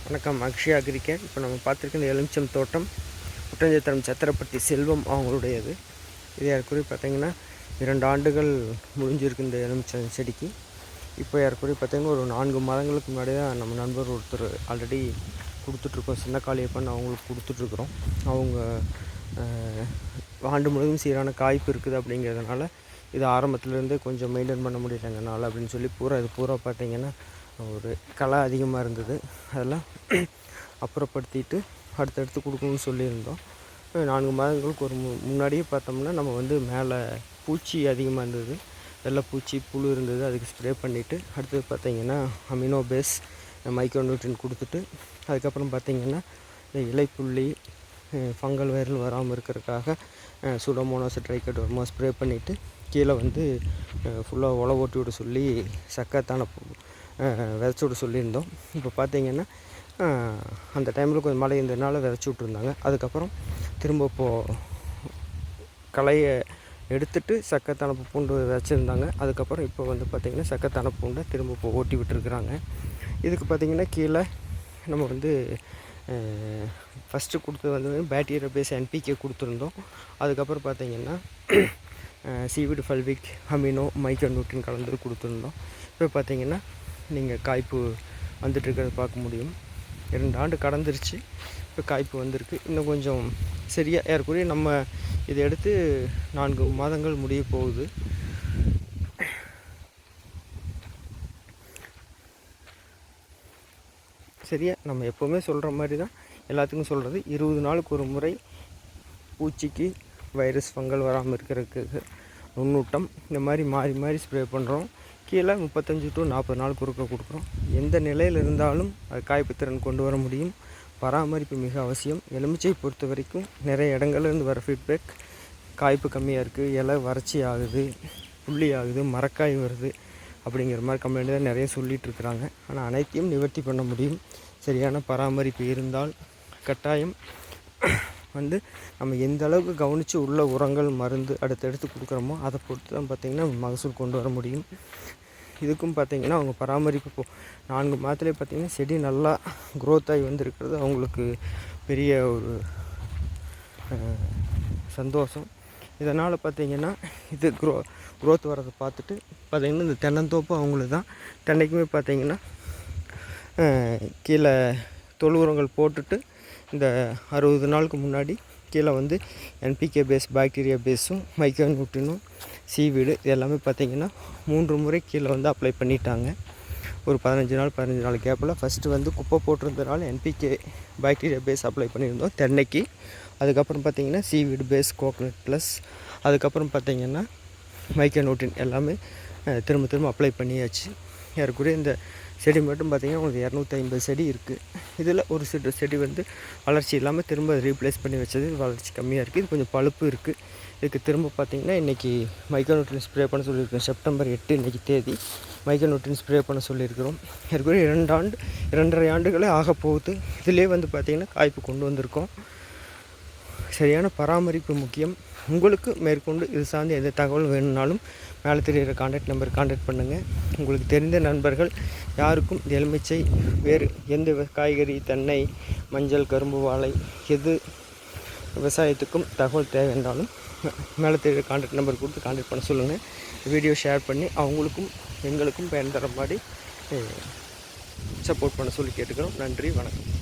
வணக்கம். அக்ஷயா அக்ரிகேர். இப்போ நம்ம பார்த்துருக்க இந்த எலுமிச்சம் தோட்டம் ஒட்டஞ்சத்திரம் சத்திரப்பட்டி செல்வம் அவங்களுடையது. இது ஏற்குறைய பார்த்திங்கன்னா 2 ஆண்டுகள் முடிஞ்சிருக்கு இந்த எலுமிச்சம் செடிக்கு. இப்போ ஏற்குறைய பார்த்திங்கன்னா ஒரு 4 மாதங்களுக்கு முன்னாடி தான் நம்ம நண்பர் ஒருத்தர் ஆல்ரெடி கொடுத்துட்ருக்கோம். சின்ன காளியப்பன் அவங்களுக்கு கொடுத்துட்ருக்குறோம். அவங்க ஆண்டு முழுவதும் சீரான காய்ப்பு இருக்குது அப்படிங்கிறதுனால இது ஆரம்பத்துலேருந்தே கொஞ்சம் மெயின்டைன் பண்ண முடியலைங்கனால அப்படின்னு சொல்லி இது பூரா பார்த்திங்கன்னா ஒரு களை அதிகமாக இருந்தது. அதெல்லாம் அப்புறப்படுத்திட்டு அடுத்தடுத்து கொடுக்கணும்னு சொல்லியிருந்தோம். 4 மாதங்களுக்கு ஒரு முன்னாடியே பார்த்தோம்னா நம்ம மேலே பூச்சி அதிகமாக இருந்தது, வெள்ளை பூச்சி புழு இருந்தது. அதுக்கு ஸ்ப்ரே பண்ணிவிட்டு அடுத்தது பார்த்திங்கன்னா அமினோ பேஸ் மைக்ரோ நியூட்ரியன் கொடுத்துட்டு அதுக்கப்புறம் பார்த்திங்கன்னா இந்த இலைப்புள்ளி ஃபங்கல் வைரல் வராமல் இருக்கிறதுக்காக சூடோமோனாஸ் ட்ரைகோடர்மா ஸ்ப்ரே பண்ணிவிட்டு கீழே ஃபுல்லாக உழவு ஓட்டி விட சொல்லி சக்கத்தான விதைச்சி விட சொல்லியிருந்தோம். இப்போ பார்த்திங்கன்னா அந்த டைமில் கொஞ்சம் மழை இருந்ததுனால விதைச்சி விட்ருந்தாங்க. அதுக்கப்புறம் திரும்ப இப்போது களையை எடுத்துகிட்டு சக்கத்தானப்பு பூண்டு விதைச்சிருந்தாங்க. அதுக்கப்புறம் இப்போ பார்த்திங்கன்னா சக்கத்தான பூண்டை திரும்ப இப்போ ஓட்டி விட்டுருக்குறாங்க. இதுக்கு பார்த்திங்கன்னா கீழே நம்ம ஃபஸ்ட்டு கொடுத்தது பேக்டீரியா பேஸ் என்பிகே கொடுத்துருந்தோம். அதுக்கப்புறம் பார்த்திங்கன்னா சீவிடு ஃபல்விக் அமினோ மைக்ரோ நியூட்ரியன் கலந்து கொடுத்துருந்தோம். இப்போ பார்த்திங்கன்னா நீங்கள் காய்ப்பு வந்துட்டுருக்கிறத பார்க்க முடியும். 2 ஆண்டு கடந்துருச்சு. இப்போ காய்ப்பு வந்திருக்கு. இன்னும் கொஞ்சம் சரியாக ஏறக்குறைய நம்ம இதை எடுத்து 4 மாதங்கள் முடிய போகுது. சரியா நம்ம எப்போவுமே சொல்கிற மாதிரி தான் எல்லாத்துக்கும் சொல்கிறது. 20 நாளுக்கு ஒரு முறை பூச்சிக்கு வைரஸ் ஃபங்கல் வராமல் இருக்கிறதுக்கு நுண்ணூட்டம் இந்த மாதிரி மாறி மாறி ஸ்ப்ரே பண்ணுறோம். கீழே 35 to 40 நாள் குறுக்க கொடுக்குறோம். எந்த நிலையில் இருந்தாலும் அது காய்ப்பு திறன் கொண்டு வர முடியும். பராமரிப்பு மிக அவசியம். எலுமிச்சை பொறுத்த வரைக்கும் நிறைய இடங்கள்லேருந்து வர ஃபீட்பேக் காய்ப்பு கம்மியாக இருக்குது, இலை வறட்சி ஆகுது, புள்ளி ஆகுது, மரக்காய் வருது அப்படிங்கிற மாதிரி கம்ப்ளைண்ட் தான் நிறைய சொல்லிகிட்ருக்குறாங்க. ஆனால் அனைத்தையும் நிவர்த்தி பண்ண முடியும். சரியான பராமரிப்பு இருந்தால் கட்டாயம் நம்ம எந்த அளவுக்கு கவனித்து உள்ள உரங்கள் மருந்து அடுத்தடுத்து கொடுக்குறோமோ அதை பொறுத்து தான் பார்த்திங்கன்னா மகசூல் கொண்டு வர முடியும். இதுக்கும் பார்த்திங்கன்னா அவங்க பராமரிப்பு 4 மாதத்துலேயே பார்த்திங்கன்னா செடி நல்லா க்ரோத் ஆகி இருக்கிறது அவங்களுக்கு பெரிய ஒரு சந்தோஷம். இதனால் பார்த்திங்கன்னா இது க்ரோத் வரதை பார்த்துட்டு பார்த்திங்கன்னா இந்த தென்னந்தோப்பு அவங்களுக்கு தான். தென்னைக்குமே பார்த்திங்கன்னா கீழே தொழு உரங்கள் போட்டுட்டு இந்த 60 நாளுக்கு முன்னாடி கீழே என்பிகே பேஸ் பாக்டீரியா பேஸும் மைக்ரோ நியூட்ரியனும் சீவீடு இது எல்லாமே பார்த்திங்கன்னா 3 முறை கீழே அப்ளை பண்ணிட்டாங்க. ஒரு 15 நாள் கேப்பில் ஃபஸ்ட்டு குப்பை போட்டிருந்ததுனால என்பிகே பாக்டீரியா பேஸ் அப்ளை பண்ணியிருந்தோம் தென்னைக்கு. அதுக்கப்புறம் பார்த்திங்கன்னா சீவீடு பேஸ் கோகனட் ப்ளஸ் அதுக்கப்புறம் பார்த்திங்கன்னா மைக்ரோ நியூட்ரியன் எல்லாமே திரும்ப அப்ளை பண்ணியாச்சு. ஏறக்குறைய இந்த செடி மட்டும் பார்த்திங்கன்னா உங்களுக்கு 250 செடி இருக்குது. இதில் ஒரு சில செடி வளர்ச்சி இல்லாமல் திரும்ப ரீப்ளேஸ் பண்ணி வச்சது வளர்ச்சி கம்மியாக இருக்குது. இது கொஞ்சம் பழுப்பு இருக்குது. இதுக்கு திரும்ப பார்த்திங்கன்னா இன்றைக்கி மைக்ரோ நியூட்ரியன் ஸ்ப்ரே பண்ண சொல்லியிருக்கோம். செப்டம்பர் 8 இன்றைக்கி தேதி மைக்ரோ நியூட்ரியன் ஸ்ப்ரே பண்ண சொல்லியிருக்கிறோம். ஏற்கனவே 2.5 ஆண்டுகளே ஆக போகுது. இதிலே பார்த்திங்கன்னா காய்ப்பு கொண்டு வந்திருக்கோம். சரியான பராமரிப்பு முக்கியம். உங்களுக்கு மேற்கொண்டு இது சார்ந்து எந்த தகவல் வேணும்னாலும் மேலே தெரிகிற கான்டாக்ட் நம்பர் கான்டாக்ட் பண்ணுங்கள். உங்களுக்கு தெரிந்த நண்பர்கள் யாருக்கும் எலுமிச்சை வேறு எந்த காய்கறி தென்னை மஞ்சள் கரும்பு வாழை எது விவசாயத்துக்கும் தகவல் தேவை என்றாலும் மேலே தெரிகிற கான்டாக்ட் நம்பர் கொடுத்து கான்டாக்ட் பண்ண சொல்லுங்கள். வீடியோ ஷேர் பண்ணி அவங்களுக்கும் எங்களுக்கும் பயன் தர மாதிரி சப்போர்ட் பண்ண சொல்லி கேட்டுக்கிறோம். நன்றி, வணக்கம்.